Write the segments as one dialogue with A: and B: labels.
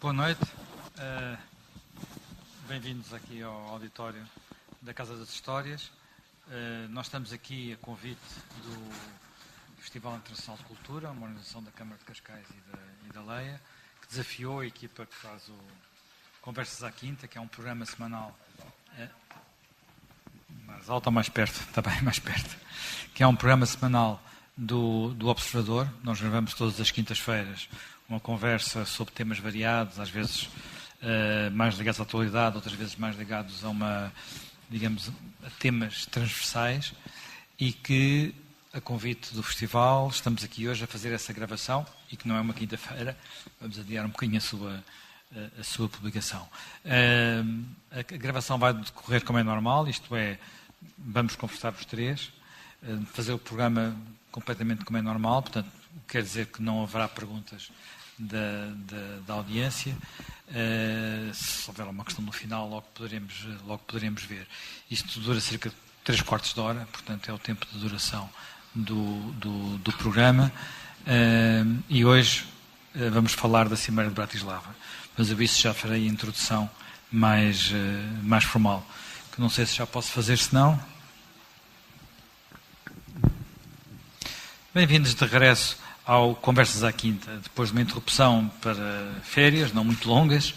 A: Boa noite. Bem-vindos aqui ao auditório da Casa das Histórias. Nós estamos aqui a convite do Festival Internacional de Cultura, uma organização da Câmara de Cascais e da Leia, que desafiou a equipa que faz o Conversas à Quinta, que é um programa semanal. Mais alto ou mais perto? Está bem, mais perto. Que é um programa semanal do Observador. Nós gravamos todas as quintas-feiras uma conversa sobre temas variados, às vezes mais ligados à atualidade, outras vezes mais ligados a a temas transversais, e que, a convite do festival, estamos aqui hoje a fazer essa gravação, e que não é uma quinta-feira, vamos adiar um bocadinho a sua publicação. A gravação vai decorrer como é normal, isto é, vamos conversar os três, fazer o programa completamente como é normal, portanto, quer dizer que não haverá perguntas da audiência. Se houver uma questão no final, logo poderemos ver. Isto dura cerca de 3/4 de hora, portanto é o tempo de duração do programa. E hoje vamos falar da Cimeira de Bratislava, mas eu isso já farei a introdução mais formal, que não sei se já posso fazer, se não. Bem-vindos de regresso ao Conversas à Quinta, depois de uma interrupção para férias, não muito longas.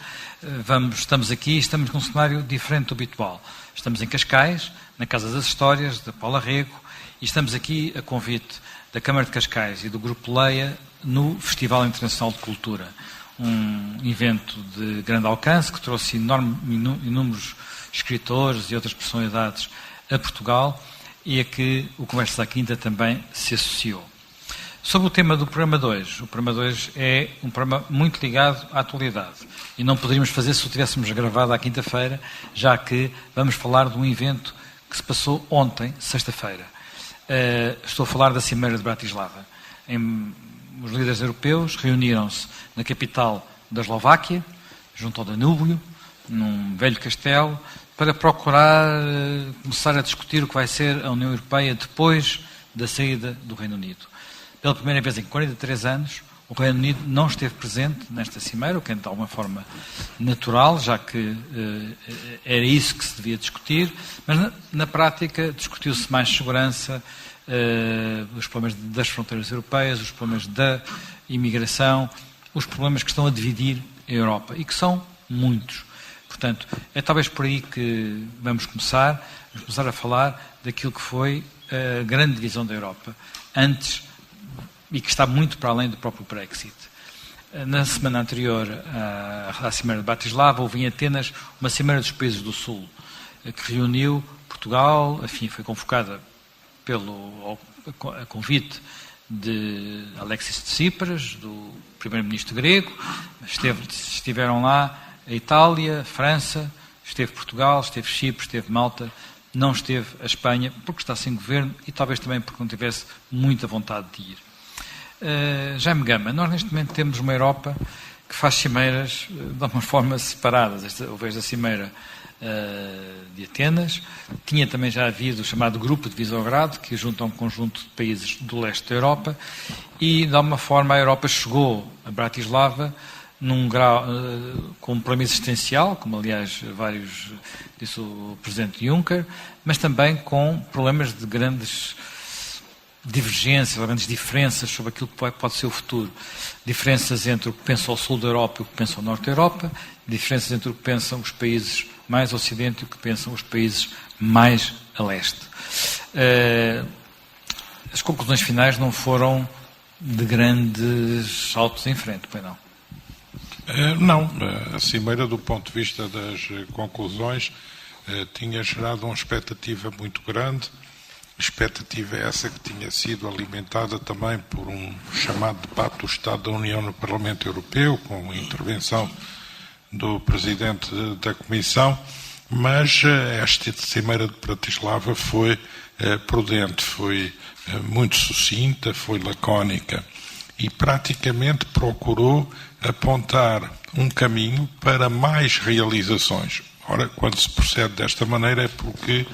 A: Estamos aqui, estamos num cenário diferente do habitual. Estamos em Cascais, na Casa das Histórias, da Paula Rego, e estamos aqui a convite da Câmara de Cascais e do Grupo Leia no Festival Internacional de Cultura, um evento de grande alcance que trouxe inúmeros escritores e outras personalidades a Portugal, e a que o Conversas à Quinta também se associou. Sobre o tema do programa 2, o programa 2 é um programa muito ligado à atualidade, e não poderíamos fazer se o tivéssemos gravado à quinta-feira, já que vamos falar de um evento que se passou ontem, sexta-feira. Estou a falar da Cimeira de Bratislava. Os líderes europeus reuniram-se na capital da Eslováquia, junto ao Danúbio, num velho castelo, para procurar começar a discutir o que vai ser a União Europeia depois da saída do Reino Unido. Pela primeira vez em 43 anos, o Reino Unido não esteve presente nesta cimeira, o que é de alguma forma natural, já que era isso que se devia discutir, mas na prática discutiu-se mais segurança, os problemas das fronteiras europeias, os problemas da imigração, os problemas que estão a dividir a Europa, e que são muitos. Portanto, é talvez por aí que vamos começar a falar daquilo que foi a grande divisão da Europa, antes, e que está muito para além do próprio Brexit. Na semana anterior à Cimeira de Bratislava, houve em Atenas uma Cimeira dos Países do Sul, que reuniu Portugal, enfim, foi convocada a convite de Alexis Tsipras, do primeiro-ministro grego. Estiveram lá a Itália, a França, esteve Portugal, esteve Chipre, esteve Malta, não esteve a Espanha, porque está sem governo e talvez também porque não tivesse muita vontade de ir. Jaime Gama, nós neste momento temos uma Europa que faz cimeiras de uma forma separadas. Houve a Cimeira de Atenas, tinha também já havido o chamado Grupo de Visogrado, que junta um conjunto de países do leste da Europa, e de alguma forma a Europa chegou a Bratislava num grau, com um problema existencial, como aliás disse o Presidente Juncker, mas também com problemas de grandes divergências, grandes diferenças sobre aquilo que pode ser o futuro. Diferenças entre o que pensa o sul da Europa e o que pensa o norte da Europa, diferenças entre o que pensam os países mais a ocidente e o que pensam os países mais a leste. As conclusões finais não foram de grandes saltos em frente, pois não?
B: Não, a Cimeira, do ponto de vista das conclusões, tinha gerado uma expectativa muito grande, expectativa essa que tinha sido alimentada também por um chamado debate do Estado da União no Parlamento Europeu, com a intervenção do Presidente da Comissão, mas esta Cimeira de Bratislava foi prudente, foi muito sucinta, foi lacónica e praticamente procurou apontar um caminho para mais realizações. Ora, quando se procede desta maneira é porque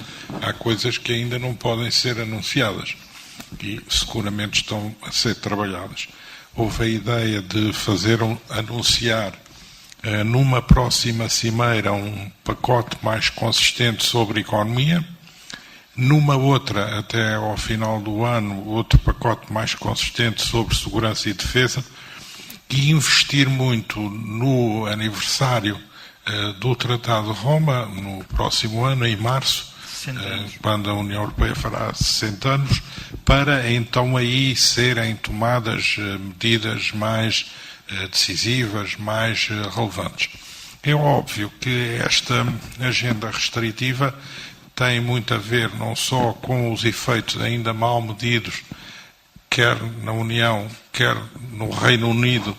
B: há coisas que ainda não podem ser anunciadas e seguramente estão a ser trabalhadas. Houve a ideia de anunciar numa próxima cimeira, um pacote mais consistente sobre economia, numa outra, até ao final do ano, outro pacote mais consistente sobre segurança e defesa, e investir muito no aniversário do Tratado de Roma, no próximo ano, em março, quando a União Europeia fará 60 anos, para então aí serem tomadas medidas mais decisivas, mais relevantes. É óbvio que esta agenda restritiva tem muito a ver não só com os efeitos ainda mal medidos, quer na União, quer no Reino Unido,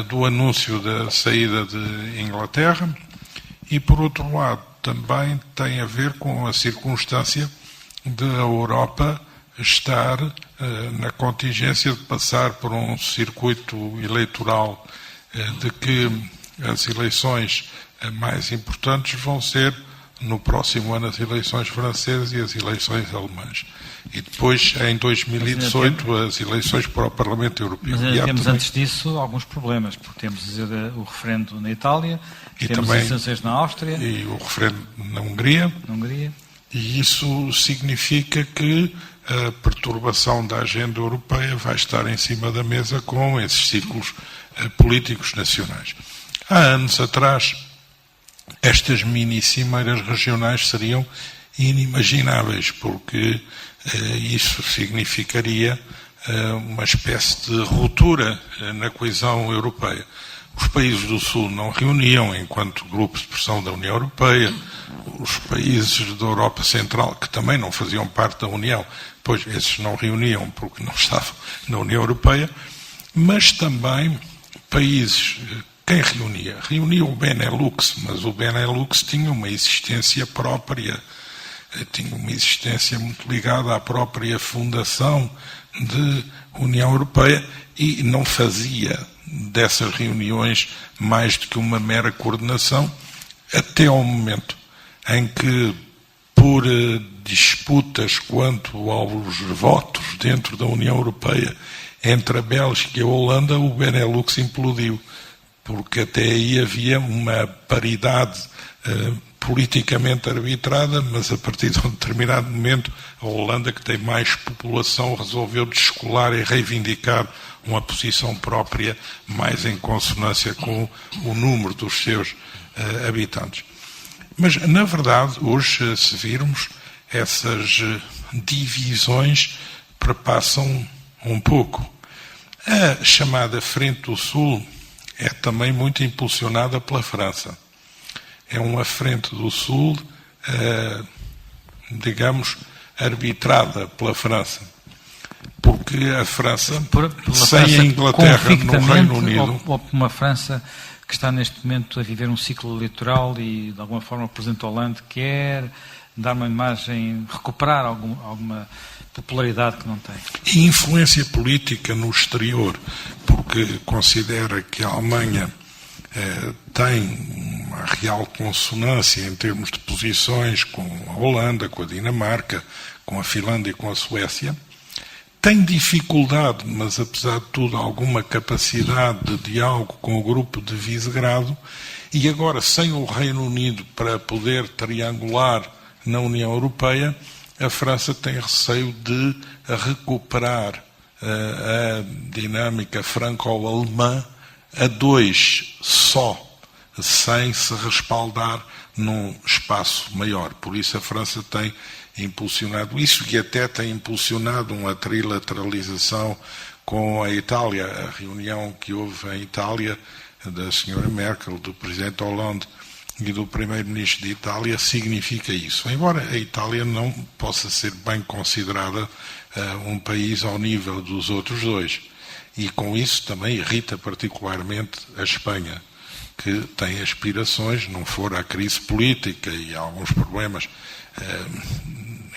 B: do anúncio da saída de Inglaterra, e por outro lado também tem a ver com a circunstância de a Europa estar na contingência de passar por um circuito eleitoral de que as eleições mais importantes vão ser no próximo ano as eleições francesas e as eleições alemãs. E depois, em 2018, as eleições para o Parlamento Europeu.
A: Mas ainda temos, antes disso, alguns problemas, porque temos o referendo na Itália, temos as eleições na Áustria.
B: E o referendo na Hungria. E isso significa que a perturbação da agenda europeia vai estar em cima da mesa com esses ciclos políticos nacionais. Há anos atrás, estas mini-cimeiras regionais seriam inimagináveis, porque isso significaria uma espécie de ruptura na coesão europeia. Os países do Sul não reuniam enquanto grupos de pressão da União Europeia. Os países da Europa Central, que também não faziam parte da União, pois esses não reuniam porque não estavam na União Europeia, mas também países. Quem reunia? Reunia o Benelux, mas o Benelux tinha uma existência própria, tinha uma existência muito ligada à própria fundação de União Europeia e não fazia dessas reuniões mais do que uma mera coordenação, até ao momento em que, por disputas quanto aos votos dentro da União Europeia entre a Bélgica e a Holanda, o Benelux implodiu. Porque até aí havia uma paridade politicamente arbitrada, mas a partir de um determinado momento a Holanda, que tem mais população, resolveu descolar e reivindicar uma posição própria mais em consonância com o número dos seus habitantes. Mas, na verdade, hoje, se virmos, essas divisões perpassam um pouco. A chamada Frente do Sul é também muito impulsionada pela França. É uma frente do Sul, digamos, arbitrada pela França. Porque a França, sem a Inglaterra no Reino Unido...
A: Ou uma França que está neste momento a viver um ciclo eleitoral e, de alguma forma, o Presidente Hollande quer dar uma imagem, recuperar alguma popularidade que não tem.
B: E influência política no exterior, porque considera que a Alemanha tem uma real consonância em termos de posições com a Holanda, com a Dinamarca, com a Finlândia e com a Suécia. Tem dificuldade, mas apesar de tudo alguma capacidade de diálogo com o grupo de Visegrado, e agora sem o Reino Unido para poder triangular na União Europeia, a França tem receio de recuperar a dinâmica franco-alemã a dois só, sem se respaldar num espaço maior. Por isso a França tem impulsionado isso e até tem impulsionado uma trilateralização com a Itália. A reunião que houve em Itália da senhora Merkel, do presidente Hollande e do primeiro-ministro de Itália significa isso. Embora a Itália não possa ser bem considerada um país ao nível dos outros dois. E com isso também irrita particularmente a Espanha, que tem aspirações, não for à crise política e a alguns problemas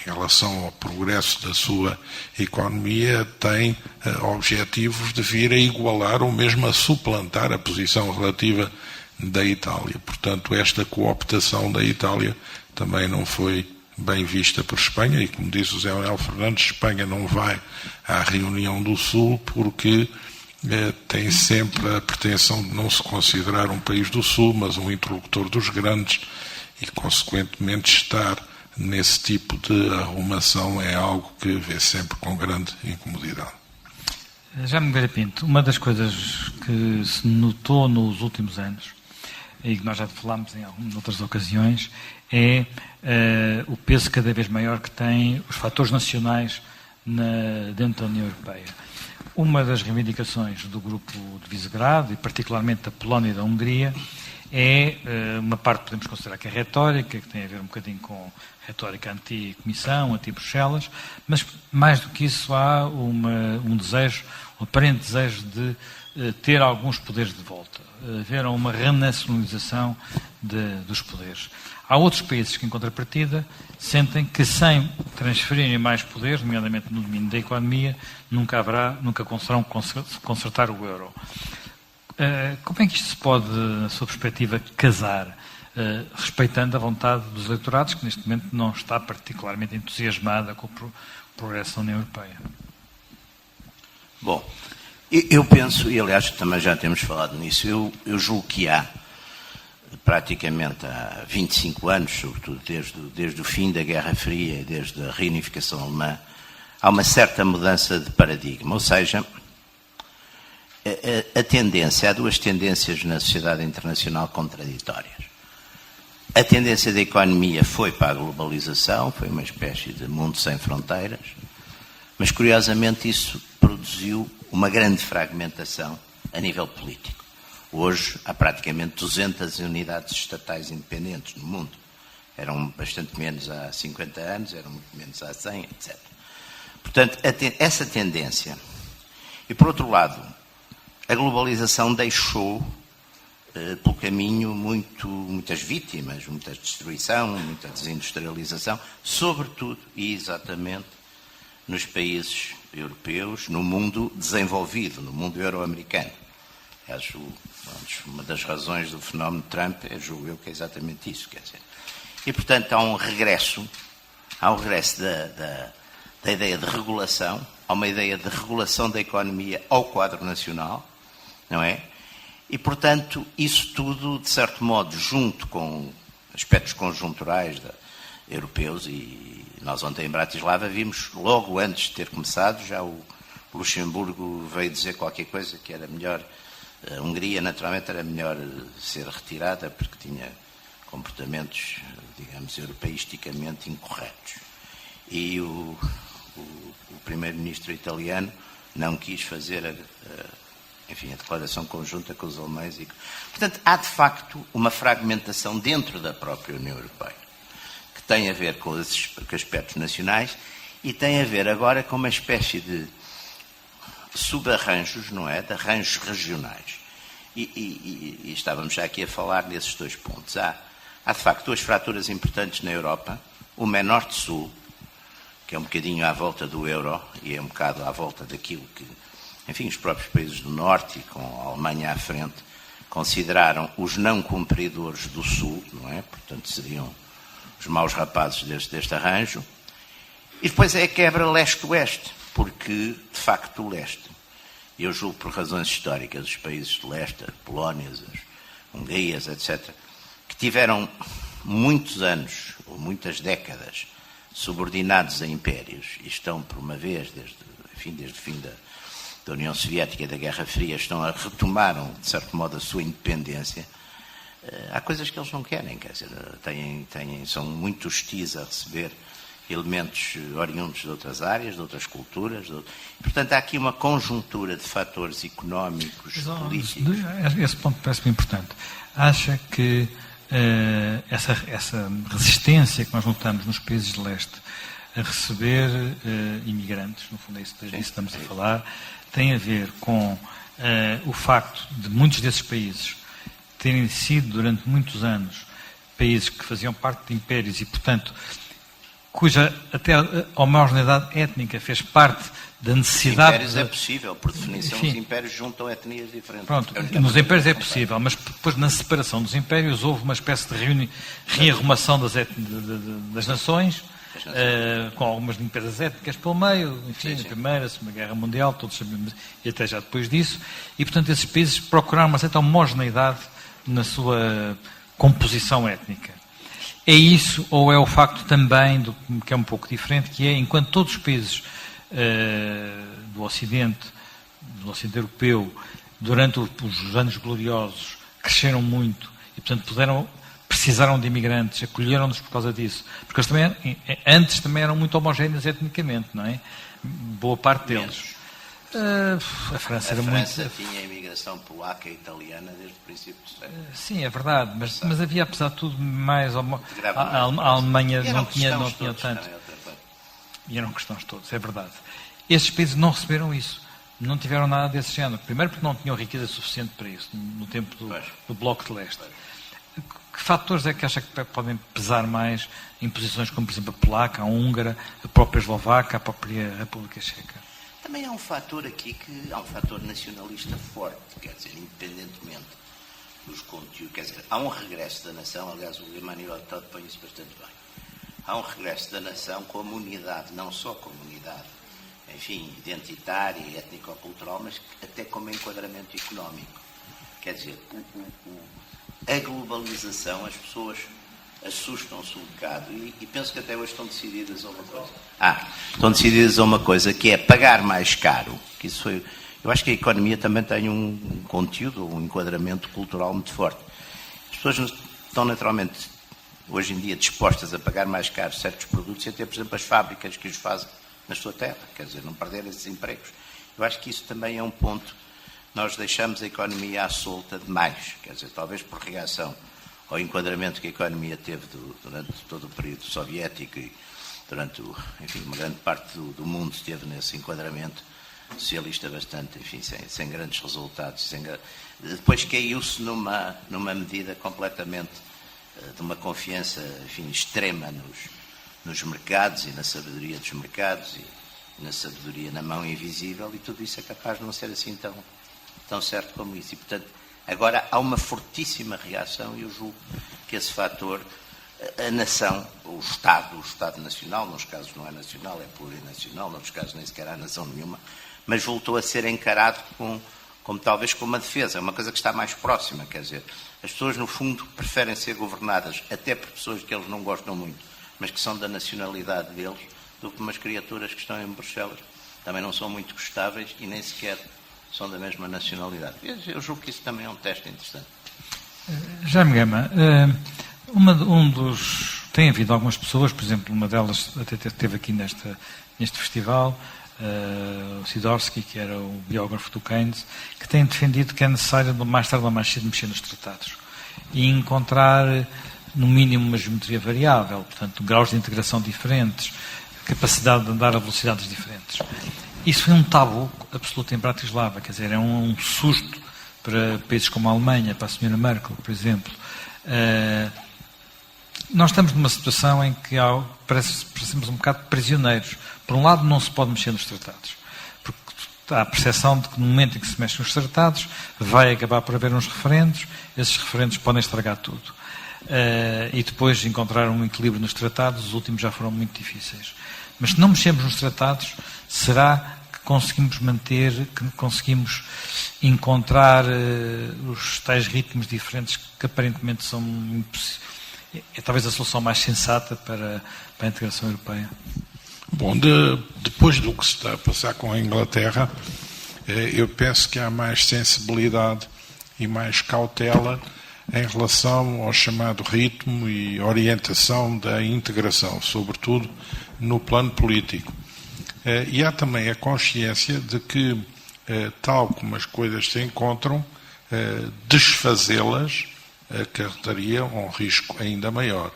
B: em relação ao progresso da sua economia, tem objetivos de vir a igualar ou mesmo a suplantar a posição relativa da Itália. Portanto, esta cooptação da Itália também não foi bem vista por Espanha e, como diz o Zé Manuel Fernandes, Espanha não vai à reunião do Sul porque tem sempre a pretensão de não se considerar um país do Sul, mas um interlocutor dos grandes e, consequentemente, estar nesse tipo de arrumação é algo que vê sempre com grande incomodidade.
A: Jaime Nogueira Pinto, uma das coisas que se notou nos últimos anos, e que nós já falámos em outras ocasiões, é o peso cada vez maior que têm os fatores nacionais dentro da União Europeia. Uma das reivindicações do grupo de Visegrado, e particularmente da Polónia e da Hungria, é uma parte que podemos considerar que é retórica, que tem a ver um bocadinho com retórica anti-Comissão, anti-Bruxelas, mas mais do que isso há um desejo, um aparente desejo de ter alguns poderes de volta, haver uma renacionalização dos poderes. Há outros países que, em contrapartida, sentem que sem transferirem mais poderes, nomeadamente no domínio da economia, nunca conseguirão consertar o euro. Como é que isto se pode, na sua perspectiva, casar, respeitando a vontade dos eleitorados, que neste momento não está particularmente entusiasmada com o progresso da União Europeia?
C: Bom, eu penso, e aliás também já temos falado nisso, eu julgo que há, praticamente há 25 anos, sobretudo desde o fim da Guerra Fria e desde a reunificação alemã, há uma certa mudança de paradigma, ou seja, a tendência, há duas tendências na sociedade internacional contraditórias. A tendência da economia foi para a globalização, foi uma espécie de mundo sem fronteiras, mas curiosamente isso produziu uma grande fragmentação a nível político. Hoje há praticamente 200 unidades estatais independentes no mundo. Eram bastante menos há 50 anos, eram muito menos há 100, etc. Portanto, essa tendência. E, por outro lado, a globalização deixou pelo caminho muitas vítimas, muita destruição, muita desindustrialização, sobretudo e exatamente nos países europeus, no mundo desenvolvido, no mundo euro-americano. Aliás, uma das razões do fenómeno Trump, julgo eu, que é exatamente isso. Quer dizer. E, portanto, há um regresso da ideia de regulação, há uma ideia de regulação da economia ao quadro nacional, não é? E, portanto, isso tudo, de certo modo, junto com aspectos conjunturais europeus, e nós ontem em Bratislava vimos, logo antes de ter começado, já o Luxemburgo veio dizer qualquer coisa que era melhor, a Hungria, naturalmente, era melhor ser retirada porque tinha comportamentos, digamos, europeisticamente incorretos. E o primeiro-ministro italiano não quis fazer a declaração conjunta com os alemães. Portanto, há de facto uma fragmentação dentro da própria União Europeia, que tem a ver com aspectos nacionais e tem a ver agora com uma espécie de subarranjos, não é? De arranjos regionais. E estávamos já aqui a falar nesses dois pontos. Há de facto duas fraturas importantes na Europa, uma é norte-sul, que é um bocadinho à volta do euro e é um bocado à volta daquilo que, enfim, os próprios países do norte, e com a Alemanha à frente, consideraram os não cumpridores do sul, não é? Portanto, seriam os maus rapazes deste arranjo. E depois é a quebra leste-oeste, porque, de facto, o leste, eu julgo por razões históricas, os países de leste, as Polónias, as Hungrias, etc., que tiveram muitos anos, ou muitas décadas, subordinados a impérios, e estão, por uma vez, desde o fim da União Soviética e da Guerra Fria, retomaram, de certo modo, a sua independência. Há coisas que eles não querem, quer dizer, são muito hostis a receber elementos oriundos de outras áreas, de outras culturas. Portanto, há aqui uma conjuntura de fatores económicos, políticos.
A: Esse ponto parece-me importante. Acha que essa resistência que nós notamos nos países de leste a receber imigrantes, no fundo é isso que estamos a falar, tem a ver com o facto de muitos desses países terem sido durante muitos anos países que faziam parte de impérios e, portanto, cuja até a homogeneidade étnica fez parte da necessidade...
C: Impérios é possível, por definição, enfim, os impérios juntam etnias diferentes.
A: Pronto, nos impérios é possível, mas depois na separação dos impérios houve uma espécie de rearrumação das nações com algumas limpezas étnicas pelo meio, enfim,
C: sim.
A: a Primeira, a Segunda Guerra Mundial, todos sabemos, e até já depois disso, e portanto esses países procuraram uma certa homogeneidade na sua composição étnica. É isso, ou é o facto também, que é um pouco diferente, que é, enquanto todos os países do Ocidente Europeu, durante os anos gloriosos, cresceram muito e, portanto, precisaram de imigrantes, acolheram-nos por causa disso, porque eles também, antes também eram muito homogéneos etnicamente, não é? Boa parte deles. A França
C: tinha a imigração polaca e italiana desde o princípio do século.
A: Sim, é verdade, mas havia, apesar de tudo, mais... A Alemanha não tinha tanto. E eram cristãos todos, é verdade. Esses países não receberam isso, não tiveram nada desse género. Primeiro porque não tinham riqueza suficiente para isso, no tempo do Bloco de Leste. Que fatores é que acha que podem pesar mais em posições como, por exemplo, a polaca, a húngara, a própria eslovaca, a própria República Checa?
C: Também há um fator aqui há um fator nacionalista forte, quer dizer, independentemente dos conteúdos, quer dizer, há um regresso da nação, aliás, o Emmanuel Todd põe isso bastante bem. Há um regresso da nação como unidade, não só como unidade, enfim, identitária e étnico-cultural, mas até como enquadramento económico. Quer dizer, a globalização, as pessoas assustam-se um bocado e penso que até hoje estão decididas a uma coisa. Estão decididas a uma coisa que é pagar mais caro. Que isso foi, eu acho que a economia também tem um conteúdo, um enquadramento cultural muito forte. As pessoas estão naturalmente, hoje em dia, dispostas a pagar mais caro certos produtos e até, por exemplo, as fábricas que os fazem na sua terra, quer dizer, não perder esses empregos. Eu acho que isso também é um ponto. Nós deixamos a economia à solta demais, quer dizer, talvez por reação ao enquadramento que a economia teve durante todo o período soviético e durante, uma grande parte do mundo esteve nesse enquadramento socialista bastante, sem grandes resultados. Depois caiu-se numa medida completamente de uma confiança, extrema nos mercados e na sabedoria dos mercados e na sabedoria na mão invisível, e tudo isso é capaz de não ser assim tão certo como isso. E, portanto, agora há uma fortíssima reação e eu julgo que esse fator, a nação, o Estado nacional, nos casos não é nacional, é plurinacional, nos casos nem sequer há nação nenhuma, mas voltou a ser encarado como talvez com uma defesa, é uma coisa que está mais próxima, quer dizer, as pessoas no fundo preferem ser governadas até por pessoas que eles não gostam muito, mas que são da nacionalidade deles, do que umas criaturas que estão em Bruxelas, também não são muito gostáveis e nem sequer são da mesma nacionalidade. Eu julgo que isso também é um teste interessante.
A: Jaime Gama, tem havido algumas pessoas, por exemplo, uma delas até esteve aqui neste festival, o Sidorsky, que era o biógrafo do Keynes, que tem defendido que é necessário, mais tarde ou mais cedo, mexer nos tratados e encontrar, no mínimo, uma geometria variável, portanto, graus de integração diferentes, capacidade de andar a velocidades diferentes. Isso foi um tabu absoluto em Bratislava, quer dizer, é um susto para países como a Alemanha, para a Sra. Merkel, por exemplo. Nós estamos numa situação em que parecemos um bocado prisioneiros. Por um lado, não se pode mexer nos tratados, porque há a percepção de que no momento em que se mexe nos tratados, vai acabar por haver uns referendos, esses referendos podem estragar tudo. E depois encontrar um equilíbrio nos tratados, os últimos já foram muito difíceis. Mas se não mexemos nos tratados, será que conseguimos que conseguimos encontrar os tais ritmos diferentes que aparentemente são impossíveis? É talvez a solução mais sensata para a integração europeia.
B: Bom, depois do que se está a passar com a Inglaterra, eu penso que há mais sensibilidade e mais cautela em relação ao chamado ritmo e orientação da integração, sobretudo no plano político. E há também a consciência de que, tal como as coisas se encontram, desfazê-las acarretaria um risco ainda maior.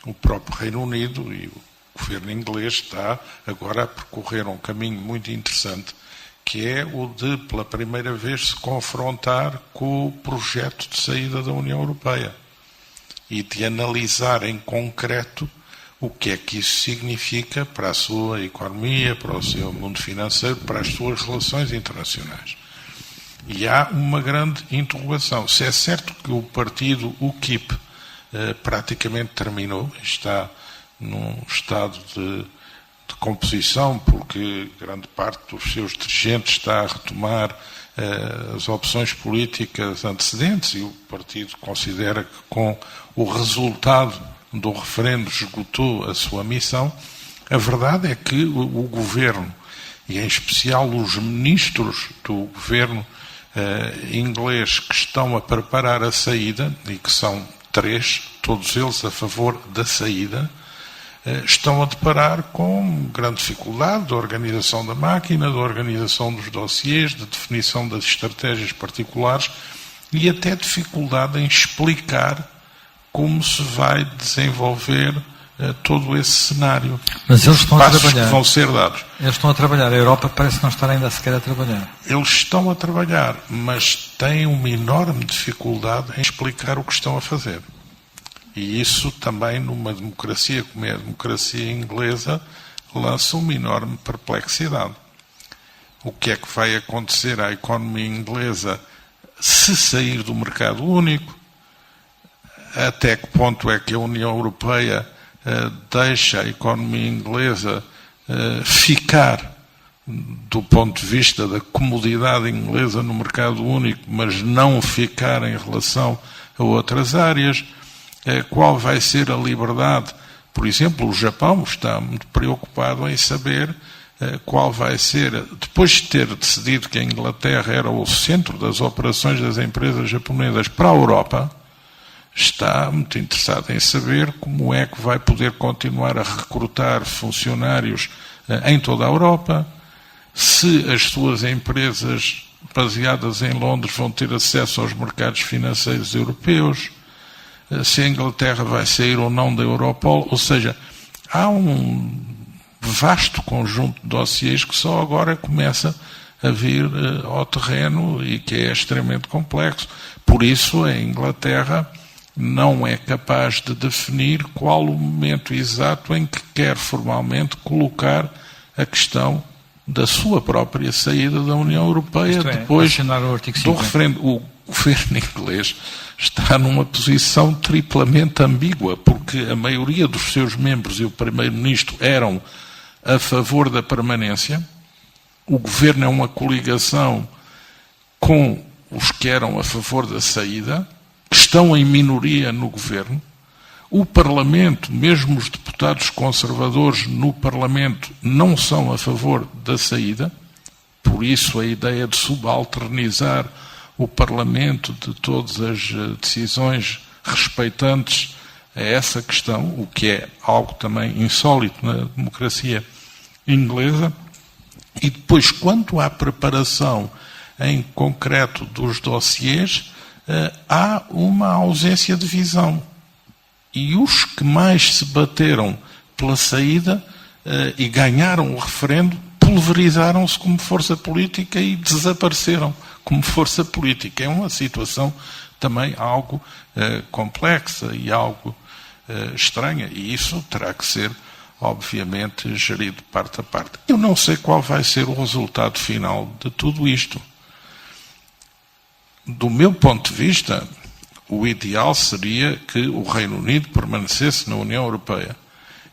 B: O próprio Reino Unido e o governo inglês está agora a percorrer um caminho muito interessante, que é o de, pela primeira vez, se confrontar com o projeto de saída da União Europeia e de analisar em concreto o que é que isso significa para a sua economia, para o seu mundo financeiro, para as suas relações internacionais. E há uma grande interrogação. Se é certo que o partido UKIP praticamente terminou, está num estado de composição, porque grande parte dos seus dirigentes está a retomar as opções políticas antecedentes, e o partido considera que com o resultado do referendo esgotou a sua missão. A verdade é que o governo, e em especial os ministros do governo inglês que estão a preparar a saída, e que são 3, todos eles a favor da saída, estão a deparar com grande dificuldade da organização da máquina, da organização dos dossiês, de definição das estratégias particulares e até dificuldade em explicar como se vai desenvolver todo esse cenário.
A: Mas eles estão a trabalhar.
B: Que vão ser dados.
A: Eles estão a trabalhar. A Europa parece não estar ainda sequer a trabalhar.
B: Eles estão a trabalhar, mas têm uma enorme dificuldade em explicar o que estão a fazer. E isso também, numa democracia como é a democracia inglesa, lança uma enorme perplexidade. O que é que vai acontecer à economia inglesa se sair do mercado único? Até que ponto é que a União Europeia deixa a economia inglesa ficar, do ponto de vista da comodidade inglesa no mercado único, mas não ficar em relação a outras áreas? Qual vai ser a liberdade? Por exemplo, o Japão está muito preocupado em saber qual vai ser, depois de ter decidido que a Inglaterra era o centro das operações das empresas japonesas para a Europa, está muito interessado em saber como é que vai poder continuar a recrutar funcionários em toda a Europa, se as suas empresas baseadas em Londres vão ter acesso aos mercados financeiros europeus, se a Inglaterra vai sair ou não da Europol. Ou seja, há um vasto conjunto de dossiês que só agora começa a vir ao terreno e que é extremamente complexo. Por isso, a Inglaterra não é capaz de definir qual o momento exato em que quer formalmente colocar a questão da sua própria saída da União Europeia depois do referendo. O governo inglês está numa posição triplamente ambígua, porque a maioria dos seus membros e o primeiro-ministro eram a favor da permanência. O governo é uma coligação com os que eram a favor da saída, que estão em minoria no governo. O Parlamento, mesmo os deputados conservadores no Parlamento, não são a favor da saída. Por isso a ideia de subalternizar o Parlamento de todas as decisões respeitantes a essa questão, o que é algo também insólito na democracia inglesa. E depois, quanto à preparação em concreto dos dossiês, há uma ausência de visão. E os que mais se bateram pela saída e ganharam o referendo, pulverizaram-se como força política e desapareceram como força política. É uma situação também algo complexa e algo estranha, e isso terá que ser, obviamente, gerido parte a parte. Eu não sei qual vai ser o resultado final de tudo isto. Do meu ponto de vista, o ideal seria que o Reino Unido permanecesse na União Europeia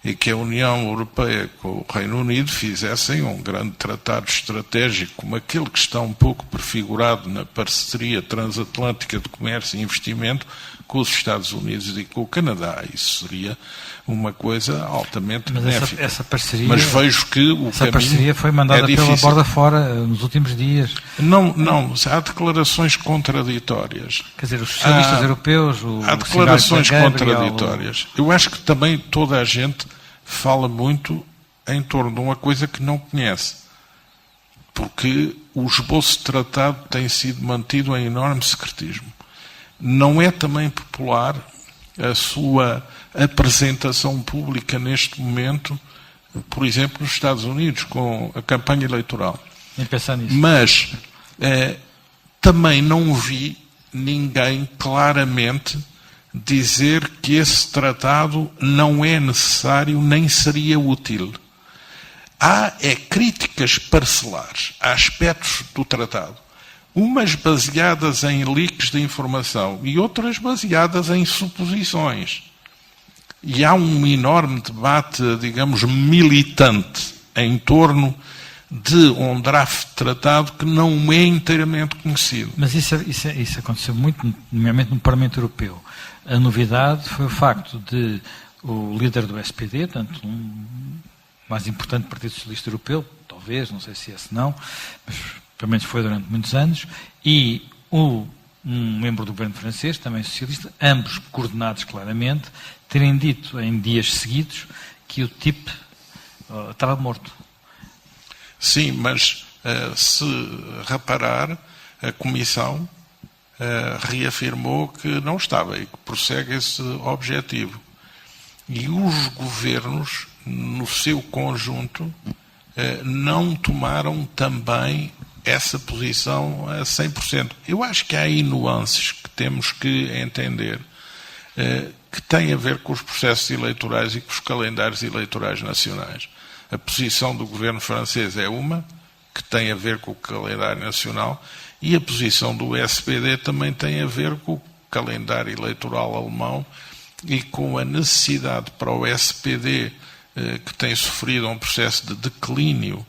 B: e que a União Europeia com o Reino Unido fizessem um grande tratado estratégico como aquele que está um pouco prefigurado na parceria transatlântica de comércio e investimento com os Estados Unidos e com o Canadá. Isso seria uma coisa altamente benéfica.
A: Essa parceria,
B: mas vejo que o
A: essa parceria foi mandada pela borda fora nos últimos dias.
B: Não, há declarações contraditórias.
A: Quer dizer, os socialistas europeus...
B: Há declarações contraditórias. Eu acho que também toda a gente fala muito em torno de uma coisa que não conhece. Porque o esboço de tratado tem sido mantido em enorme secretismo. Não é também popular a sua apresentação pública neste momento, por exemplo, nos Estados Unidos, com a campanha eleitoral.
A: Nem pensar nisso.
B: Mas também não vi ninguém claramente dizer que esse tratado não é necessário nem seria útil. Há críticas parcelares a aspectos do tratado, umas baseadas em leaks de informação e outras baseadas em suposições. e há um enorme debate, digamos, militante em torno de um draft de tratado que não é inteiramente conhecido.
A: Mas isso aconteceu muito, nomeadamente no Parlamento Europeu. A novidade foi o facto de o líder do SPD, tanto mais importante Partido Socialista Europeu, talvez, não sei se esse não, mas pelo menos foi durante muitos anos, e um membro do governo francês, também socialista, ambos coordenados claramente, terem dito em dias seguidos que o tipo estava morto.
B: Sim, mas se reparar, a Comissão reafirmou que não estava e que prossegue esse objetivo. E os governos, no seu conjunto, não tomaram também essa posição a 100%. Eu acho que há aí nuances que temos que entender, que têm a ver com os processos eleitorais e com os calendários eleitorais nacionais. A posição do governo francês é uma, que tem a ver com o calendário nacional, e a posição do SPD também tem a ver com o calendário eleitoral alemão e com a necessidade para o SPD, que tem sofrido um processo de declínio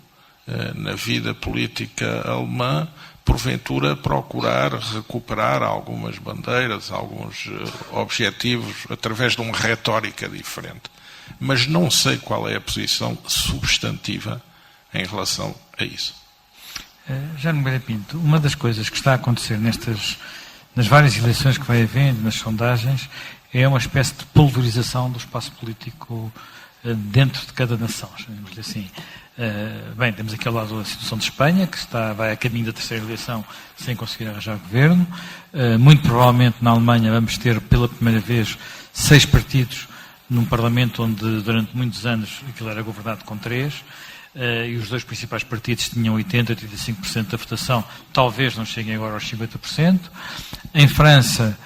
B: na vida política alemã, porventura procurar recuperar algumas bandeiras, alguns objetivos, através de uma retórica diferente. Mas não sei qual é a posição substantiva em relação a isso.
A: Já Nogueira Pinto, uma das coisas que está a acontecer nas várias eleições que vai havendo, nas sondagens, é uma espécie de pulverização do espaço político dentro de cada nação, chamemos-lhe assim. Bem, temos aqui ao lado a situação de Espanha, que vai a caminho da terceira eleição sem conseguir arranjar governo. Muito provavelmente na Alemanha vamos ter pela primeira vez 6 partidos num Parlamento onde durante muitos anos aquilo era governado com 3. E os 2 principais partidos tinham 80% a 85% da votação, talvez não cheguem agora aos 50%. Em França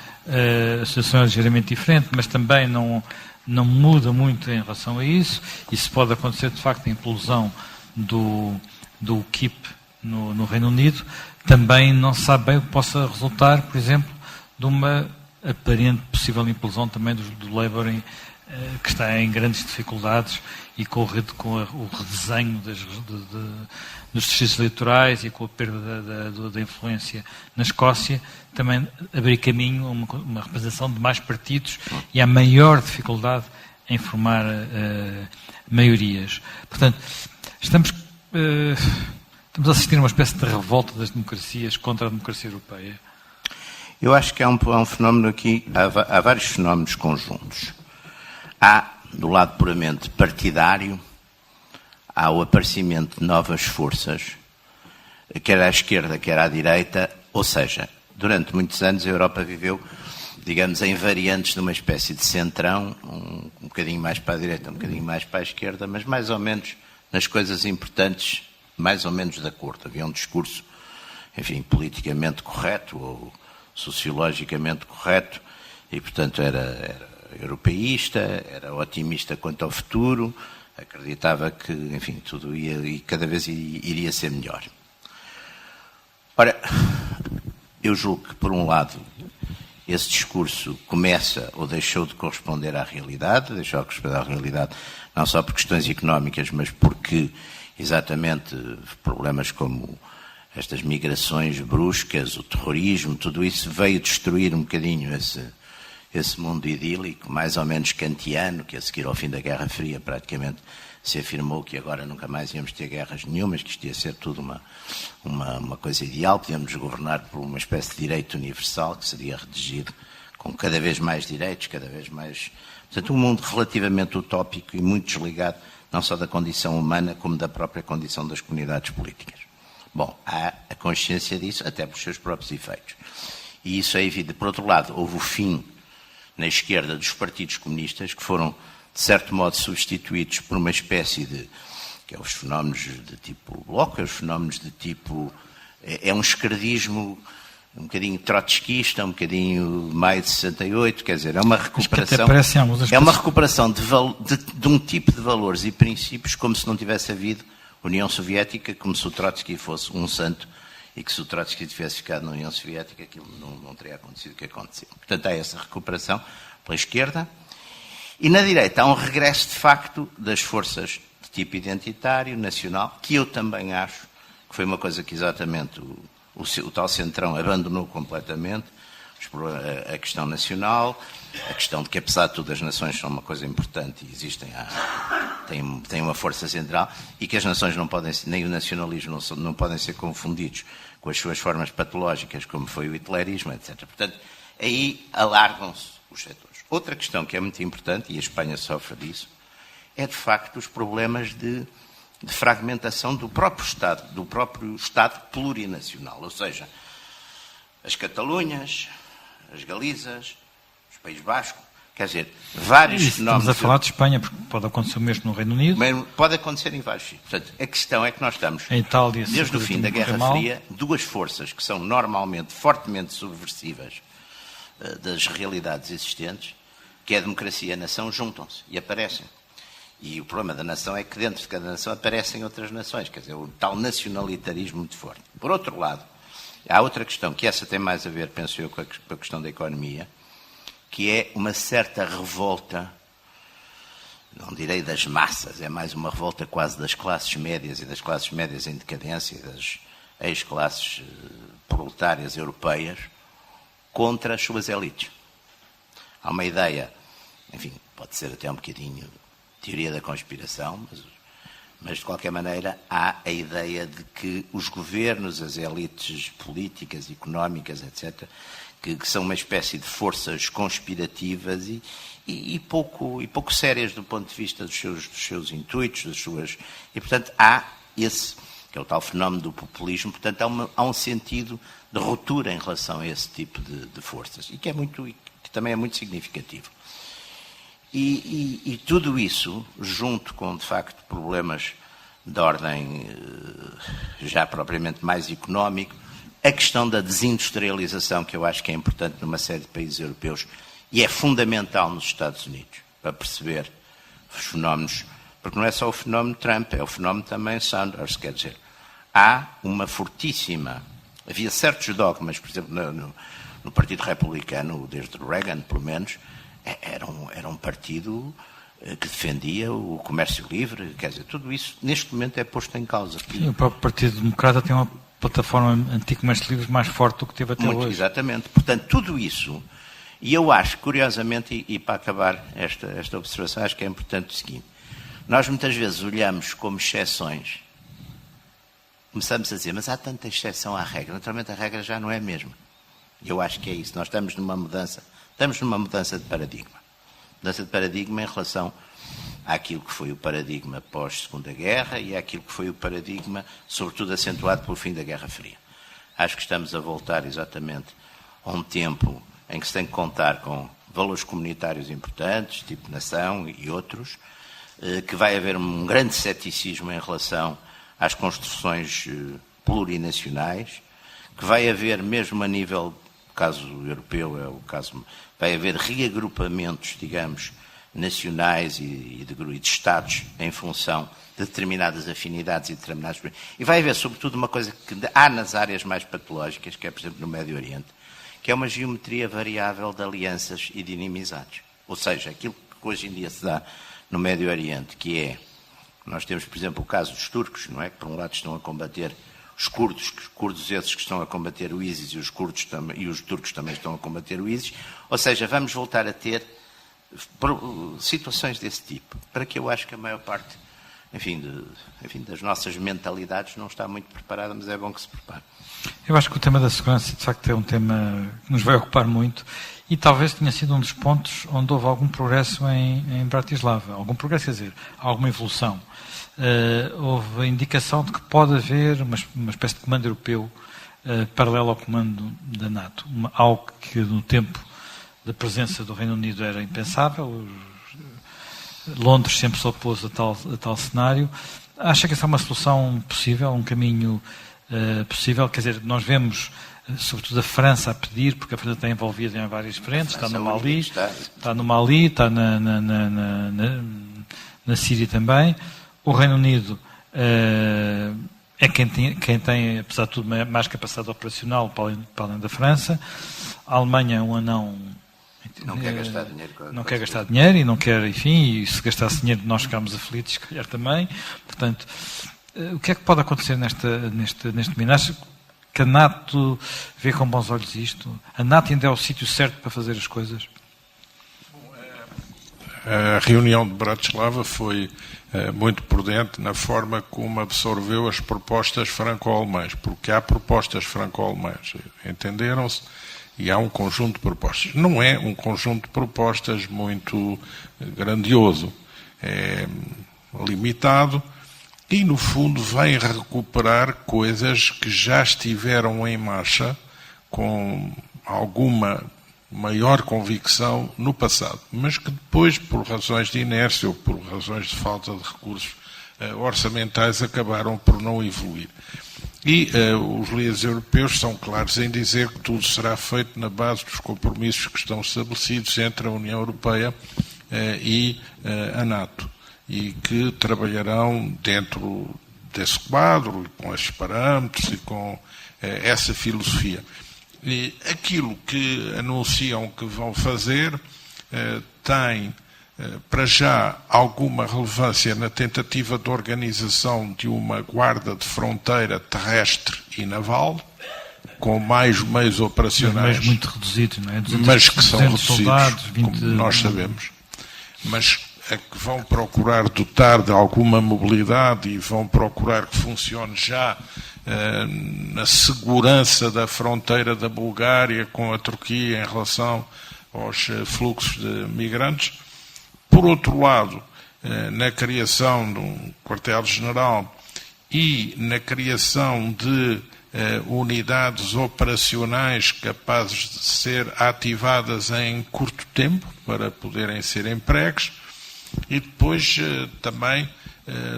A: a situação é ligeiramente diferente, mas também não muda muito em relação a isso. Isso pode acontecer, de facto, a implosão do UKIP no Reino Unido. Também não se sabe bem o que possa resultar, por exemplo, de uma aparente possível implosão também do Labour, que está em grandes dificuldades e com o redesenho dos distritos eleitorais e com a perda da influência na Escócia, também abrir caminho a uma representação de mais partidos e a maior dificuldade em formar maiorias. Portanto, estamos a assistir a uma espécie de revolta das democracias contra a democracia europeia.
C: Eu acho que há um fenómeno aqui, há vários fenómenos conjuntos. Há, do lado puramente partidário, há o aparecimento de novas forças, quer à esquerda, quer à direita, ou seja, durante muitos anos a Europa viveu, digamos, em variantes de uma espécie de centrão, um bocadinho mais para a direita, um bocadinho mais para a esquerda, mas mais ou menos nas coisas importantes, mais ou menos de acordo. Havia um discurso, enfim, politicamente correto ou sociologicamente correto e, portanto, era europeísta, era otimista quanto ao futuro, acreditava que, enfim, tudo ia e cada vez iria ser melhor. Ora, eu julgo que, por um lado, esse discurso começa ou deixou de corresponder à realidade, não só por questões económicas, mas porque, exatamente, problemas como estas migrações bruscas, o terrorismo, tudo isso veio destruir um bocadinho esse mundo idílico, mais ou menos kantiano, que a seguir ao fim da Guerra Fria praticamente se afirmou que agora nunca mais íamos ter guerras nenhumas, que isto ia ser tudo uma coisa ideal, podíamos governar por uma espécie de direito universal que seria redigido com cada vez mais direitos, cada vez mais... Portanto, um mundo relativamente utópico e muito desligado não só da condição humana como da própria condição das comunidades políticas. Bom, há a consciência disso, até por seus próprios efeitos. E isso é evidente. Por outro lado, houve o fim na esquerda dos partidos comunistas, que foram, de certo modo, substituídos por uma espécie de, que é os fenómenos de tipo bloco, é os fenómenos de tipo, é um esquerdismo um bocadinho trotskista, um bocadinho maio de 68, quer dizer, é uma recuperação, de um tipo de valores e princípios como se não tivesse havido União Soviética, como se o Trotsky fosse um santo e que se o Trotsky tivesse ficado na União Soviética, aquilo não teria acontecido o que aconteceu. Portanto, há essa recuperação pela esquerda E na direita há um regresso, de facto, das forças de tipo identitário, nacional, que eu também acho que foi uma coisa que exatamente o tal centrão abandonou completamente, a questão nacional, a questão de que, apesar de tudo, as nações são uma coisa importante e têm uma força central, e que as nações não podem, nem o nacionalismo não podem ser confundidos com as suas formas patológicas, como foi o hitlerismo, etc. Portanto, aí alargam-se os setores. Outra questão que é muito importante, e a Espanha sofre disso, é de facto os problemas de fragmentação do próprio Estado plurinacional, ou seja, as Catalunhas, as Galizas, os Países Bascos, quer dizer, vários fenómenos...
A: Estamos a falar de Espanha, porque pode acontecer o mesmo no Reino Unido.
C: Pode acontecer em vários sítios. Portanto, a questão é que nós estamos,
A: em Itália,
C: desde o fim da Guerra Fria, duas forças que são normalmente fortemente subversivas das realidades existentes, que é a democracia e a nação, juntam-se e aparecem. E o problema da nação é que dentro de cada nação aparecem outras nações, quer dizer, o tal nacionalitarismo muito forte. Por outro lado, há outra questão, que essa tem mais a ver, penso eu, com a questão da economia, que é uma certa revolta, não direi das massas, é mais uma revolta quase das classes médias e das classes médias em decadência, das ex-classes proletárias europeias, contra as suas elites. Há uma ideia, enfim, pode ser até um bocadinho teoria da conspiração, mas de qualquer maneira há a ideia de que os governos, as elites políticas, económicas, etc., que são uma espécie de forças conspirativas e pouco sérias do ponto de vista dos seus intuitos, das suas... E, portanto, há esse, que é o tal fenómeno do populismo, portanto, há um sentido de ruptura em relação a esse tipo de forças, e que também é muito significativo. E tudo isso, junto com, de facto, problemas de ordem já propriamente mais económico, a questão da desindustrialização, que eu acho que é importante numa série de países europeus, e é fundamental nos Estados Unidos, para perceber os fenómenos, porque não é só o fenómeno Trump, é o fenómeno também Sanders, quer dizer, há uma fortíssima... Havia certos dogmas, por exemplo, no Partido Republicano, desde Reagan, pelo menos, era um partido que defendia o comércio livre, quer dizer, tudo isso neste momento é posto em causa.
A: Sim, o próprio Partido Democrata tem uma plataforma anti-comércio livre mais forte do que teve até hoje.
C: Exatamente. Portanto, tudo isso, e eu acho, curiosamente, e para acabar esta observação, acho que é importante o seguinte, nós muitas vezes olhamos como exceções, começamos a dizer, mas há tanta exceção à regra, naturalmente a regra já não é a mesma. Eu acho que é isso, nós estamos numa mudança de paradigma. Mudança de paradigma em relação àquilo que foi o paradigma pós-Segunda Guerra e àquilo que foi o paradigma, sobretudo acentuado pelo fim da Guerra Fria. Acho que estamos a voltar exatamente a um tempo em que se tem que contar com valores comunitários importantes, tipo nação e outros, que vai haver um grande ceticismo em relação às construções plurinacionais, que vai haver mesmo a nível, o caso europeu é o caso, vai haver reagrupamentos, digamos, nacionais e de Estados em função de determinadas afinidades e determinados... E vai haver, sobretudo, uma coisa que há nas áreas mais patológicas, que é, por exemplo, no Médio Oriente, que é uma geometria variável de alianças e de inimizades. Ou seja, aquilo que hoje em dia se dá no Médio Oriente, que é... Nós temos, por exemplo, o caso dos turcos, não é? Que, por um lado, estão a combater os curdos esses que estão a combater o ISIS e os turcos também estão a combater o ISIS. Ou seja, vamos voltar a ter situações desse tipo, para que eu acho que a maior parte, enfim, das nossas mentalidades não está muito preparada, mas é bom que se prepare.
A: Eu acho que o tema da segurança, de facto, é um tema que nos vai ocupar muito e talvez tenha sido um dos pontos onde houve algum progresso em Bratislava. Algum progresso, quer dizer, alguma evolução. Houve a indicação de que pode haver uma espécie de comando europeu paralelo ao comando da NATO. Algo que no tempo da presença do Reino Unido era impensável. Londres sempre se opôs a tal cenário. Acha que essa é uma solução possível, um caminho possível? Quer dizer, nós vemos, sobretudo a França a pedir, porque a França está envolvida em várias frentes, está no Mali, está na Síria também. O Reino Unido é quem tem, apesar de tudo, mais capacidade operacional para além da França. A Alemanha é um anão
C: Não quer gastar dinheiro.
A: Não quer gastar dinheiro e não quer, enfim, e se gastasse dinheiro nós ficámos aflitos, se calhar também. Portanto, o que é que pode acontecer neste domínio? Acho que a NATO vê com bons olhos isto? A NATO ainda é o sítio certo para fazer as coisas?
B: A reunião de Bratislava foi muito prudente na forma como absorveu as propostas franco-alemãs, porque há propostas franco-alemãs, entenderam-se, e há um conjunto de propostas. Não é um conjunto de propostas muito grandioso, é limitado e, no fundo, vai recuperar coisas que já estiveram em marcha com alguma maior convicção no passado, mas que depois, por razões de inércia ou por razões de falta de recursos orçamentais, acabaram por não evoluir. E os líderes europeus são claros em dizer que tudo será feito na base dos compromissos que estão estabelecidos entre a União Europeia e a NATO, e que trabalharão dentro desse quadro, com esses parâmetros e com essa filosofia. E aquilo que anunciam que vão fazer tem, para já, alguma relevância na tentativa de organização de uma guarda de fronteira terrestre e naval, com mais meios operacionais.
A: Mas muito reduzidos, não é?
B: Mas que são reduzidos,
A: soldados, 20...
B: como nós sabemos. Mas que vão procurar dotar de alguma mobilidade e vão procurar que funcione já na segurança da fronteira da Bulgária com a Turquia em relação aos fluxos de migrantes. Por outro lado, na criação de um quartel-general e na criação de unidades operacionais capazes de ser ativadas em curto tempo para poderem ser empregues, e depois também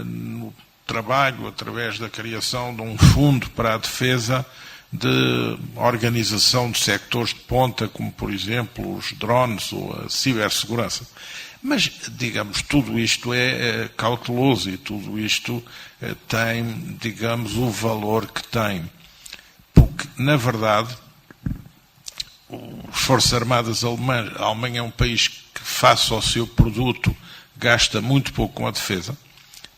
B: no trabalho através da criação de um fundo para a defesa de organização de sectores de ponta, como por exemplo os drones ou a cibersegurança. Mas, digamos, tudo isto é cauteloso e tudo isto tem, digamos, o valor que tem. Porque, na verdade, as Forças Armadas Alemãs, a Alemanha é um país que, face ao seu produto, gasta muito pouco com a defesa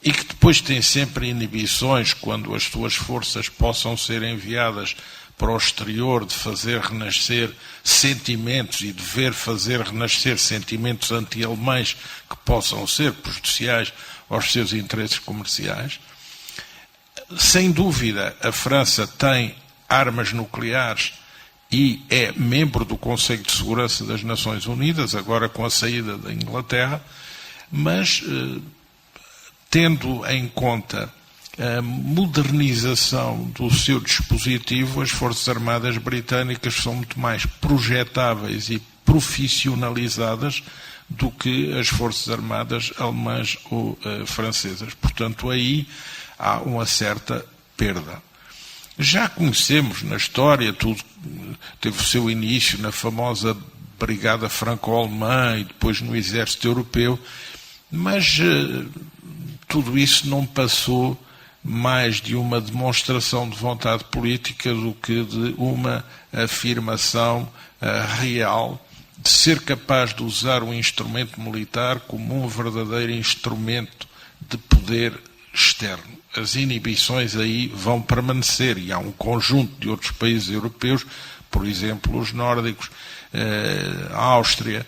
B: e que depois tem sempre inibições quando as suas forças possam ser enviadas para o exterior, de fazer renascer sentimentos e de ver fazer renascer sentimentos anti-alemães que possam ser prejudiciais aos seus interesses comerciais. Sem dúvida, a França tem armas nucleares e é membro do Conselho de Segurança das Nações Unidas, agora com a saída da Inglaterra, mas tendo em conta a modernização do seu dispositivo, as Forças Armadas Britânicas são muito mais projetáveis e profissionalizadas do que as Forças Armadas alemãs ou francesas. Portanto, aí há uma certa perda. Já conhecemos na história, tudo teve o seu início na famosa Brigada Franco-Alemã e depois no Exército Europeu, mas tudo isso não passou mais de uma demonstração de vontade política do que de uma afirmação real de ser capaz de usar o instrumento militar como um verdadeiro instrumento de poder externo. As inibições aí vão permanecer e há um conjunto de outros países europeus, por exemplo, os nórdicos, a Áustria,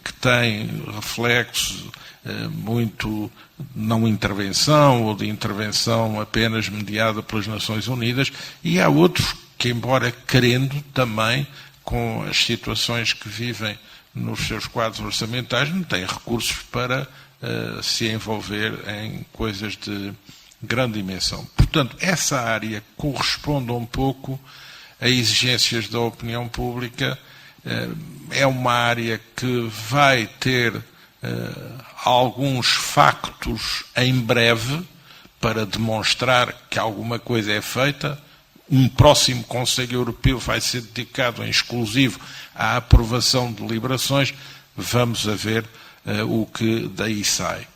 B: que tem reflexos muito não intervenção ou de intervenção apenas mediada pelas Nações Unidas, e há outros que, embora querendo também, com as situações que vivem nos seus quadros orçamentais, não têm recursos para se envolver em coisas de grande dimensão. Portanto, essa área corresponde um pouco a exigências da opinião pública, é uma área que vai ter alguns factos em breve para demonstrar que alguma coisa é feita. Um próximo Conselho Europeu vai ser dedicado em exclusivo à aprovação de deliberações. Vamos a ver o que daí sai.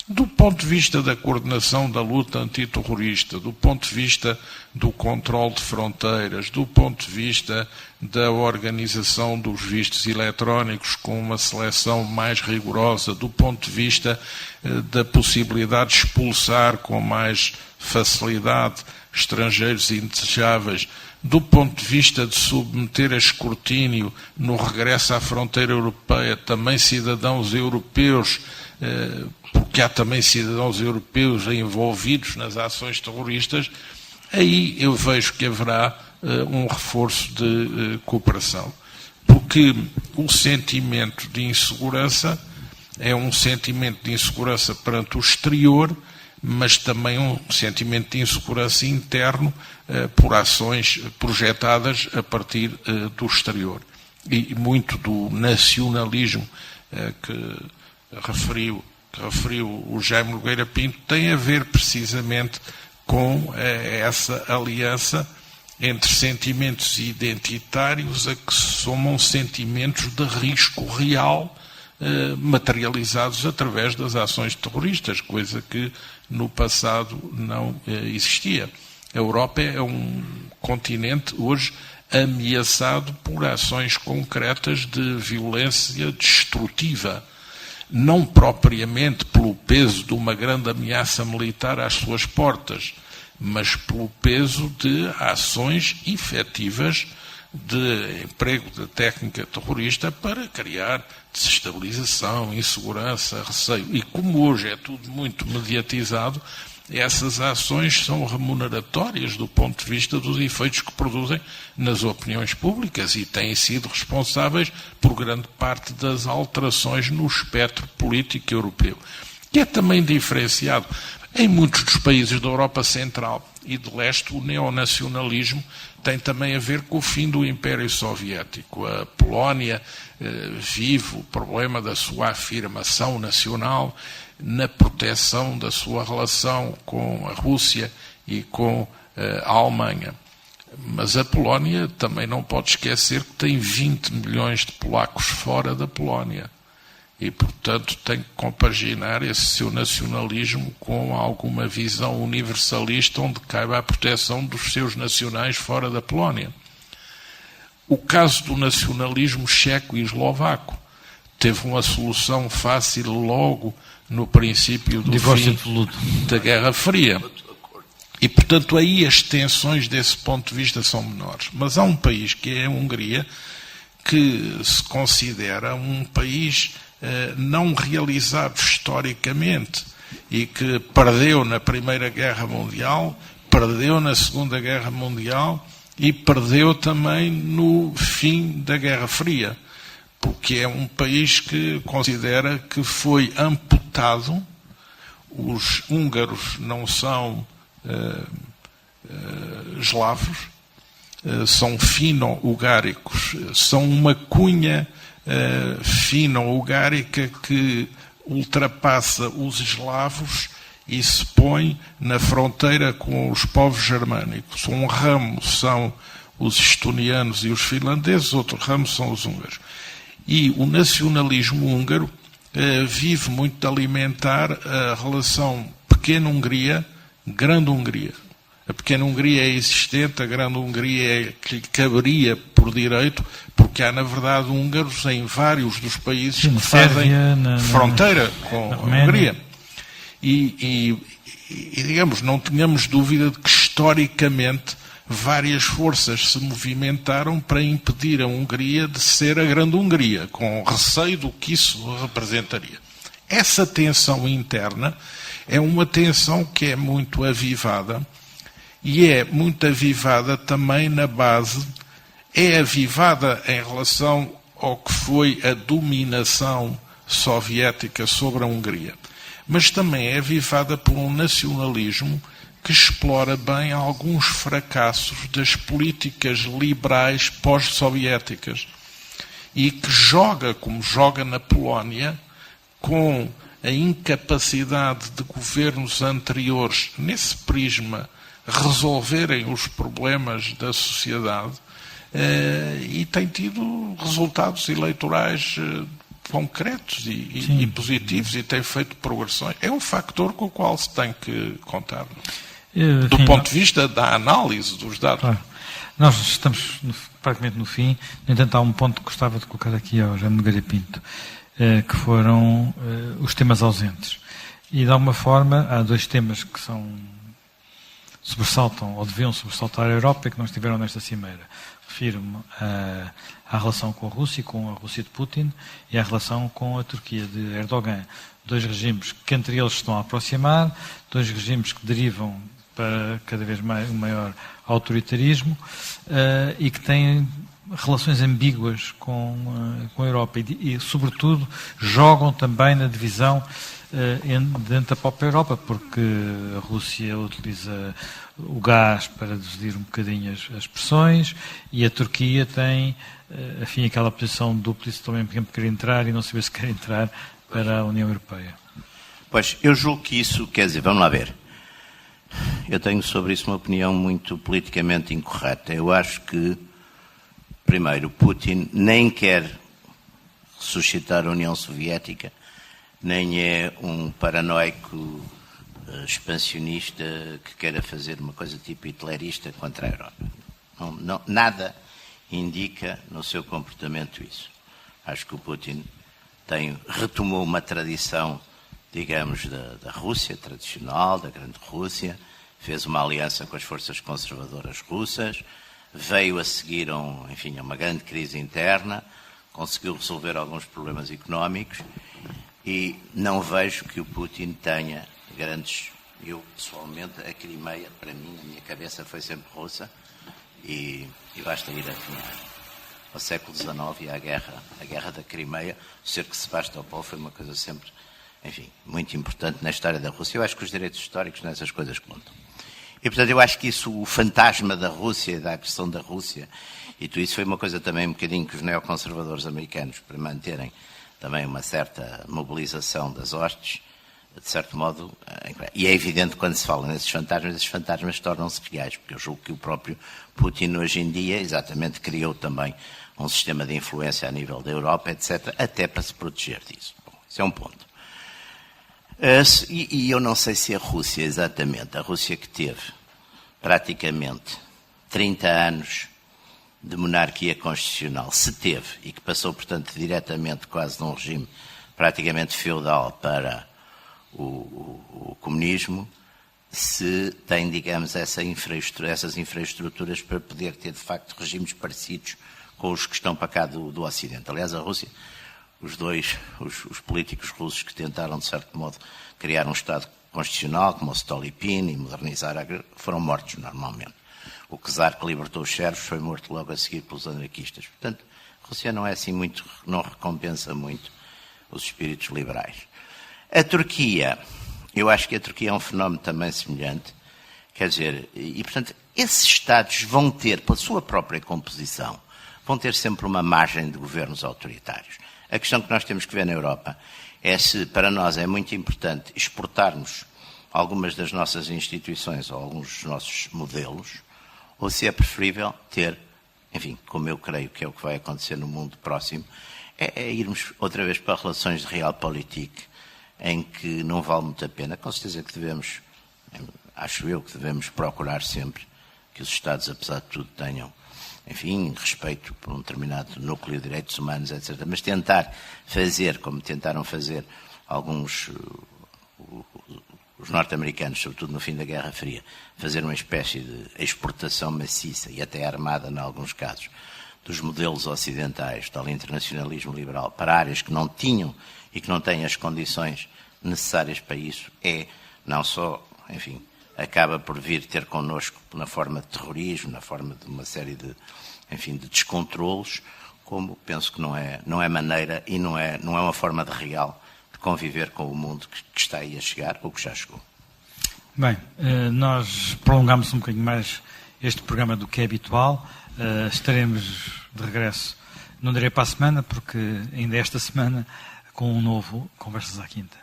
B: Do ponto de vista da coordenação da luta antiterrorista, do ponto de vista do controle de fronteiras, do ponto de vista da organização dos vistos eletrónicos com uma seleção mais rigorosa, do ponto de vista da possibilidade de expulsar com mais facilidade estrangeiros indesejáveis, do ponto de vista de submeter a escrutínio no regresso à fronteira europeia também cidadãos europeus, porque há também cidadãos europeus envolvidos nas ações terroristas, aí eu vejo que haverá um reforço de cooperação. Porque o sentimento de insegurança é um sentimento de insegurança perante o exterior, mas também um sentimento de insegurança interno por ações projetadas a partir do exterior. E muito do nacionalismo que referiu o Jaime Nogueira Pinto tem a ver precisamente com essa aliança entre sentimentos identitários a que se somam sentimentos de risco real materializados através das ações terroristas, coisa que no passado não existia. A Europa é um continente hoje ameaçado por ações concretas de violência destrutiva, não propriamente pelo peso de uma grande ameaça militar às suas portas, mas pelo peso de ações efetivas de emprego da técnica terrorista para criar desestabilização, insegurança, receio. E como hoje é tudo muito mediatizado, essas ações são remuneratórias do ponto de vista dos efeitos que produzem nas opiniões públicas e têm sido responsáveis por grande parte das alterações no espectro político europeu, que é também diferenciado. Em muitos dos países da Europa Central e de Leste, o neonacionalismo tem também a ver com o fim do Império Soviético. A Polónia vive o problema da sua afirmação nacional na proteção da sua relação com a Rússia e com a Alemanha. Mas a Polónia também não pode esquecer que tem 20 milhões de polacos fora da Polónia. E, portanto, tem que compaginar esse seu nacionalismo com alguma visão universalista onde caiba a proteção dos seus nacionais fora da Polónia. O caso do nacionalismo checo e eslovaco teve uma solução fácil logo no princípio do fim da Guerra Fria. E, portanto, aí as tensões desse ponto de vista são menores. Mas há um país, que é a Hungria, que se considera um país não realizado historicamente e que perdeu na Primeira Guerra Mundial, perdeu na Segunda Guerra Mundial e perdeu também no fim da Guerra Fria, porque é um país que considera que foi amputado. Os húngaros não são eslavos, são fino-ugáricos, são uma cunha fino-ugárica que ultrapassa os eslavos e se põe na fronteira com os povos germânicos. Um ramo são os estonianos e os finlandeses, outro ramo são os húngaros. E o nacionalismo húngaro vive muito de alimentar a relação pequena-Hungria, grande-Hungria. A pequena Hungria é existente, a grande Hungria é que lhe caberia por direito, porque há, na verdade, húngaros em vários dos países que fazem fronteira com a Hungria. E, digamos, não tenhamos dúvida de que, historicamente, várias forças se movimentaram para impedir a Hungria de ser a grande Hungria, com receio do que isso representaria. Essa tensão interna é uma tensão que é muito avivada, e é muito avivada também na base, é avivada em relação ao que foi a dominação soviética sobre a Hungria, mas também é avivada por um nacionalismo que explora bem alguns fracassos das políticas liberais pós-soviéticas e que joga, como joga na Polónia, com a incapacidade de governos anteriores, nesse prisma, resolverem os problemas da sociedade e tem tido resultados eleitorais concretos e positivos e tem feito progressões. É um fator com o qual se tem que contar. Do ponto de vista da análise dos dados.
A: Claro. Nós estamos praticamente no fim. No entanto, há um ponto que gostava de colocar aqui ao Jaime Nogueira Pinto, que foram os temas ausentes. E, de alguma forma, há dois temas que sobressaltam, ou deviam sobressaltar a Europa e que não estiveram nesta cimeira. Refiro-me à relação com a Rússia de Putin, e à relação com a Turquia de Erdogan. Dois regimes que entre eles estão a aproximar, dois regimes que derivam para cada vez mais um maior autoritarismo e que têm relações ambíguas com a Europa e, sobretudo, jogam também na divisão dentro da própria Europa, porque a Rússia utiliza o gás para dividir um bocadinho as pressões e a Turquia tem, afim, aquela posição duplice, ao mesmo tempo quer entrar e não saber se quer entrar para a União Europeia.
C: Pois, eu julgo que isso, quer dizer, vamos lá ver. Eu tenho sobre isso uma opinião muito politicamente incorreta. Eu acho que, primeiro, Putin nem quer ressuscitar a União Soviética, nem é um paranoico expansionista que queira fazer uma coisa tipo hitlerista contra a Europa. Nada indica no seu comportamento isso. Acho que o Putin retomou uma tradição, digamos, da Rússia tradicional, da grande Rússia, fez uma aliança com as forças conservadoras russas, veio a seguir a uma grande crise interna, conseguiu resolver alguns problemas económicos e não vejo que o Putin tenha grandes... Eu, pessoalmente, a Crimeia, para mim, a minha cabeça foi sempre russa e basta ir ao século XIX e à guerra da Crimeia. O cerco de Sebastopol foi uma coisa sempre, enfim, muito importante na história da Rússia. Eu acho que os direitos históricos nessas coisas contam. E, portanto, eu acho que isso, o fantasma da Rússia, da agressão da Rússia, e tudo isso foi uma coisa também um bocadinho que os neoconservadores americanos, para manterem também uma certa mobilização das hostes, de certo modo, e é evidente quando se fala nesses fantasmas, esses fantasmas tornam-se reais, porque eu julgo que o próprio Putin hoje em dia exatamente criou também um sistema de influência a nível da Europa, etc., até para se proteger disso. Bom, isso é um ponto. E eu não sei se a Rússia, exatamente, a Rússia que teve praticamente 30 anos de monarquia constitucional, se teve, e que passou, portanto, diretamente quase de um regime praticamente feudal para o comunismo, se tem, digamos, essas infraestruturas para poder ter, de facto, regimes parecidos com os que estão para cá do Ocidente. Aliás, a Rússia, os políticos russos que tentaram, de certo modo, criar um Estado constitucional, como o Stolypin, e modernizar foram mortos normalmente. O czar que libertou os sérvios foi morto logo a seguir pelos anarquistas. Portanto, a Rússia não é assim muito, não recompensa muito os espíritos liberais. A Turquia, eu acho que a Turquia é um fenómeno também semelhante, quer dizer, e portanto, esses Estados vão ter, pela sua própria composição, vão ter sempre uma margem de governos autoritários. A questão que nós temos que ver na Europa é se, para nós, é muito importante exportarmos algumas das nossas instituições ou alguns dos nossos modelos, ou se é preferível ter, enfim, como eu creio que é o que vai acontecer no mundo próximo, é irmos outra vez para relações de realpolitik, em que não vale muito a pena. Com certeza que devemos, acho eu, que devemos procurar sempre que os Estados, apesar de tudo, tenham, enfim, respeito por um determinado núcleo de direitos humanos, etc. Mas tentar fazer, como tentaram fazer alguns, os norte-americanos, sobretudo no fim da Guerra Fria, fazer uma espécie de exportação maciça e até armada, em alguns casos, dos modelos ocidentais, tal internacionalismo liberal, para áreas que não tinham e que não têm as condições necessárias para isso, não só, enfim, acaba por vir ter connosco na forma de terrorismo, na forma de uma série de, enfim, de descontrolos, como penso que não é maneira e não é uma forma de real de conviver com o mundo que está aí a chegar ou que já chegou.
A: Bem, nós prolongamos um bocadinho mais este programa do que é habitual. Estaremos de regresso, não direi para a semana, porque ainda esta semana, com um novo Conversas à Quinta.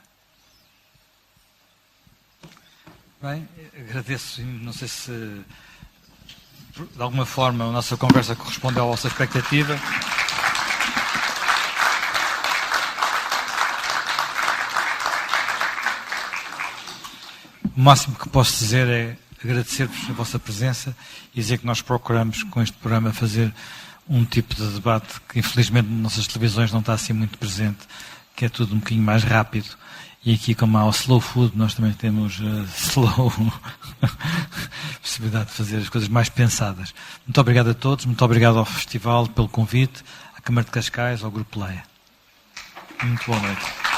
A: Bem, agradeço, não sei se de alguma forma a nossa conversa correspondeu à vossa expectativa. O máximo que posso dizer é agradecer-vos a vossa presença e dizer que nós procuramos, com este programa, fazer um tipo de debate que, infelizmente, nas nossas televisões não está assim muito presente, que é tudo um bocadinho mais rápido. E aqui, como há o slow food, nós também temos slow possibilidade de fazer as coisas mais pensadas. Muito obrigado a todos, muito obrigado ao Festival pelo convite, à Câmara de Cascais, ao Grupo Leia. Muito boa noite.